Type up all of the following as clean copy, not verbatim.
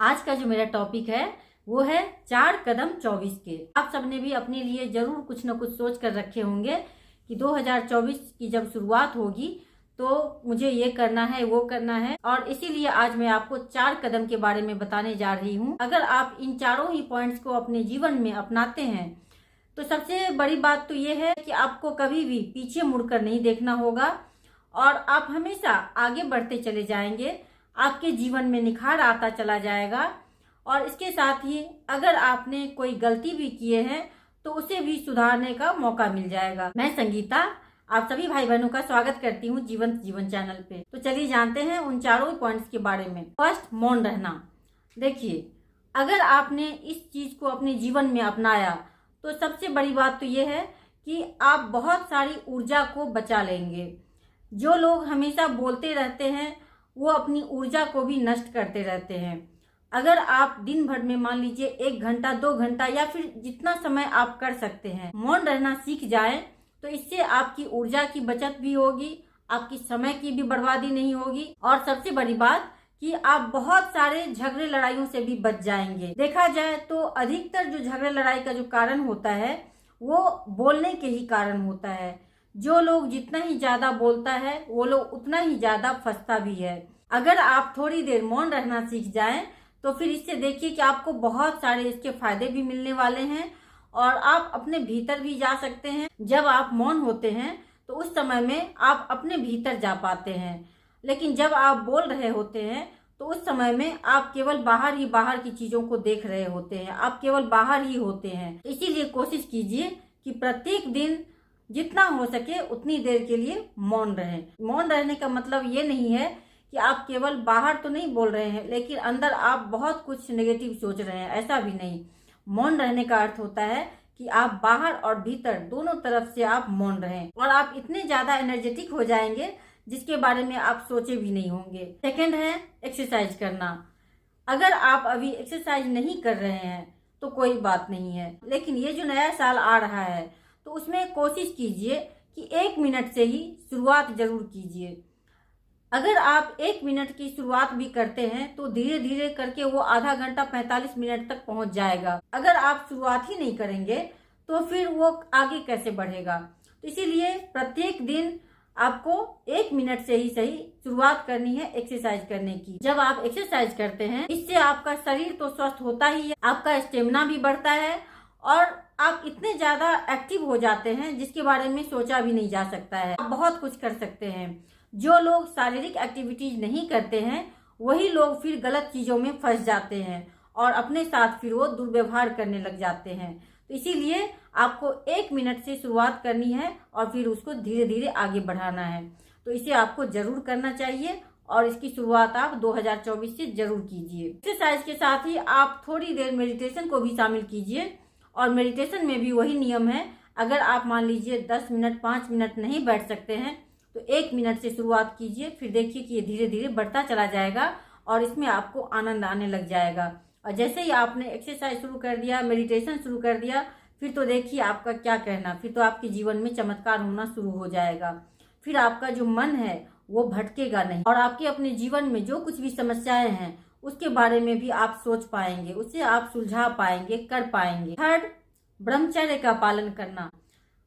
आज का जो मेरा टॉपिक है वो है 4 कदम 24 के। आप सबने भी अपने लिए जरूर कुछ न कुछ सोच कर रखे होंगे कि 2024 की जब शुरुआत होगी तो मुझे ये करना है, वो करना है, और इसीलिए आज मैं आपको 4 कदम के बारे में बताने जा रही हूँ। अगर आप इन चारों ही पॉइंट्स को अपने जीवन में अपनाते हैं तो सबसे बड़ी बात तो ये है कि आपको कभी भी पीछे मुड़कर नहीं देखना होगा और आप हमेशा आगे बढ़ते चले जाएंगे। आपके जीवन में निखार आता चला जाएगा और इसके साथ ही अगर आपने कोई गलती भी किए हैं तो उसे भी सुधारने का मौका मिल जाएगा। मैं संगीता आप सभी भाई बहनों का स्वागत करती हूँ जीवंत जीवन चैनल पे। तो चलिए जानते हैं उन चारों पॉइंट्स के बारे में। फर्स्ट, मौन रहना। देखिए, अगर आपने इस चीज को अपने जीवन में अपनाया तो सबसे बड़ी बात तो ये है कि आप बहुत सारी ऊर्जा को बचा लेंगे। जो लोग हमेशा बोलते रहते हैं वो अपनी ऊर्जा को भी नष्ट करते रहते हैं। अगर आप दिन भर में मान लीजिए 1 घंटा 2 घंटा या फिर जितना समय आप कर सकते हैं मौन रहना सीख जाएं तो इससे आपकी ऊर्जा की बचत भी होगी, आपकी समय की भी बर्बादी नहीं होगी और सबसे बड़ी बात कि आप बहुत सारे झगड़े लड़ाइयों से भी बच जाएंगे। देखा जाए तो अधिकतर जो झगड़े लड़ाई का जो कारण होता है वो बोलने के ही कारण होता है। जो लोग जितना ही ज्यादा बोलता है वो लोग उतना ही ज्यादा फंसता भी है। अगर आप थोड़ी देर मौन रहना सीख जाएं तो फिर इससे देखिए कि आपको बहुत सारे इसके फायदे भी मिलने वाले हैं और आप अपने भीतर भी जा सकते हैं। जब आप मौन होते हैं तो उस समय में आप अपने भीतर जा पाते हैं, लेकिन जब आप बोल रहे होते हैं तो उस समय में आप केवल बाहर की चीजों को देख रहे होते हैं, आप केवल बाहर ही होते हैं। इसीलिए कोशिश कीजिए कि प्रत्येक दिन जितना हो सके उतनी देर के लिए मौन रहें। मौन रहने का मतलब ये नहीं है कि आप केवल बाहर तो नहीं बोल रहे हैं लेकिन अंदर आप बहुत कुछ नेगेटिव सोच रहे हैं, ऐसा भी नहीं। मौन रहने का अर्थ होता है कि आप बाहर और भीतर दोनों तरफ से आप मौन रहें और आप इतने ज्यादा एनर्जेटिक हो जाएंगे जिसके बारे में आप सोचे भी नहीं होंगे। सेकंड है एक्सरसाइज करना। अगर आप अभी एक्सरसाइज नहीं कर रहे हैं तो कोई बात नहीं है, लेकिन ये जो नया साल आ रहा है तो उसमें कोशिश कीजिए कि 1 मिनट से ही शुरुआत जरूर कीजिए। अगर आप 1 मिनट की शुरुआत भी करते हैं तो धीरे धीरे करके वो आधा घंटा 45 मिनट तक पहुंच जाएगा। अगर आप शुरुआत ही नहीं करेंगे तो फिर वो आगे कैसे बढ़ेगा। तो इसीलिए प्रत्येक दिन आपको 1 मिनट से ही सही शुरुआत करनी है एक्सरसाइज करने की। जब आप एक्सरसाइज करते हैं इससे आपका शरीर तो स्वस्थ होता ही है, आपका स्टेमिना भी बढ़ता है और आप इतने ज्यादा एक्टिव हो जाते हैं जिसके बारे में सोचा भी नहीं जा सकता है। आप बहुत कुछ कर सकते हैं। जो लोग शारीरिक एक्टिविटीज नहीं करते हैं वही लोग फिर गलत चीजों में फंस जाते हैं और अपने साथ फिर वो दुर्व्यवहार करने लग जाते हैं। तो इसीलिए आपको 1 मिनट से शुरुआत करनी है और फिर उसको धीरे धीरे आगे बढ़ाना है। तो इसे आपको जरूर करना चाहिए और इसकी शुरुआत आप 2024 से जरूर कीजिए। एक्सरसाइज के साथ ही आप थोड़ी देर मेडिटेशन को भी शामिल कीजिए और मेडिटेशन में भी वही नियम है। अगर आप मान लीजिए 10 मिनट 5 मिनट नहीं बैठ सकते हैं तो 1 मिनट से शुरुआत कीजिए, फिर देखिए कि ये धीरे धीरे बढ़ता चला जाएगा और इसमें आपको आनंद आने लग जाएगा। और जैसे ही आपने एक्सरसाइज शुरू कर दिया, मेडिटेशन शुरू कर दिया, फिर तो देखिए आपका क्या कहना, फिर तो आपके जीवन में चमत्कार होना शुरू हो जाएगा। फिर आपका जो मन है वो भटकेगा नहीं और आपके अपने जीवन में जो कुछ भी समस्याएं हैं उसके बारे में भी आप सोच पाएंगे, उसे आप सुलझा पाएंगे, कर पाएंगे। थर्ड, ब्रह्मचर्य का पालन करना।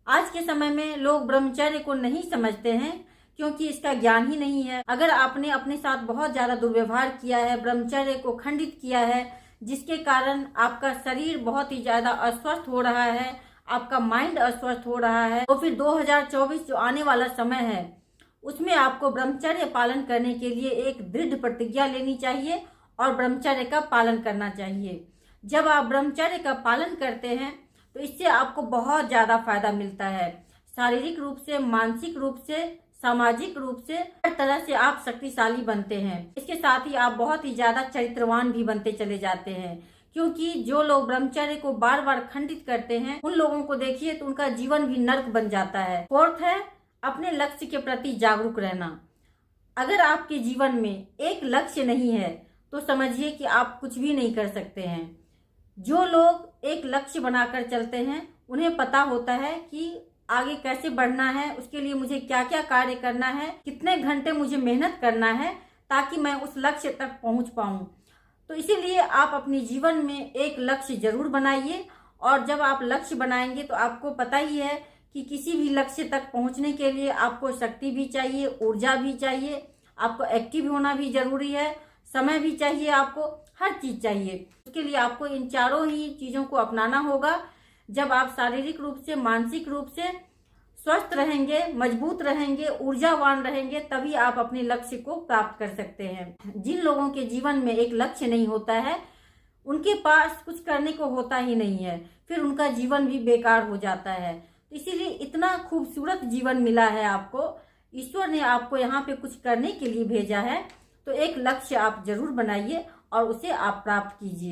आज के समय में लोग ब्रह्मचर्य को नहीं समझते हैं क्योंकि इसका ज्ञान ही नहीं है। अगर आपने अपने साथ बहुत ज्यादा दुर्व्यवहार किया है, ब्रह्मचर्य को खंडित किया है, जिसके कारण आपका शरीर बहुत ही ज्यादा अस्वस्थ हो रहा है, आपका माइंड अस्वस्थ हो रहा है, तो फिर 2024 जो आने वाला समय है उसमें आपको ब्रह्मचर्य पालन करने के लिए एक दृढ़ प्रतिज्ञा लेनी चाहिए और ब्रह्मचर्य का पालन करना चाहिए। जब आप ब्रह्मचर्य का पालन करते हैं तो इससे आपको बहुत ज्यादा फायदा मिलता है। शारीरिक रूप से, मानसिक रूप से, सामाजिक रूप से, हर तरह से आप शक्तिशाली बनते हैं। इसके साथ ही आप बहुत ही ज्यादा चरित्रवान भी बनते चले जाते हैं, क्योंकि जो लोग ब्रह्मचर्य को बार बार खंडित करते हैं उन लोगों को देखिए तो उनका जीवन भी नर्क बन जाता है। फोर्थ है अपने लक्ष्य के प्रति जागरूक रहना। अगर आपके जीवन में एक लक्ष्य नहीं है तो समझिए कि आप कुछ भी नहीं कर सकते हैं। जो लोग एक लक्ष्य बनाकर चलते हैं उन्हें पता होता है कि आगे कैसे बढ़ना है, उसके लिए मुझे क्या क्या कार्य करना है, कितने घंटे मुझे मेहनत करना है ताकि मैं उस लक्ष्य तक पहुंच पाऊं। तो इसीलिए आप अपने जीवन में एक लक्ष्य जरूर बनाइए। और जब आप लक्ष्य बनाएंगे तो आपको पता ही है कि किसी भी लक्ष्य तक पहुंचने के लिए आपको शक्ति भी चाहिए, ऊर्जा भी चाहिए, आपको एक्टिव होना भी जरूरी है, समय भी चाहिए, आपको हर चीज चाहिए। उसके लिए आपको इन चारों ही चीजों को अपनाना होगा। जब आप शारीरिक रूप से, मानसिक रूप से स्वस्थ रहेंगे, मजबूत रहेंगे, ऊर्जावान रहेंगे, तभी आप अपने लक्ष्य को प्राप्त कर सकते हैं। जिन लोगों के जीवन में एक लक्ष्य नहीं होता है, उनके पास कुछ करने को होता ही नहीं है, फिर उनका जीवन भी बेकार हो जाता है। इसीलिए इतना खूबसूरत जीवन मिला है आपको, ईश्वर ने आपको यहाँ पे कुछ करने के लिए भेजा है, तो एक लक्ष्य आप जरूर बनाइए और उसे आप प्राप्त कीजिए।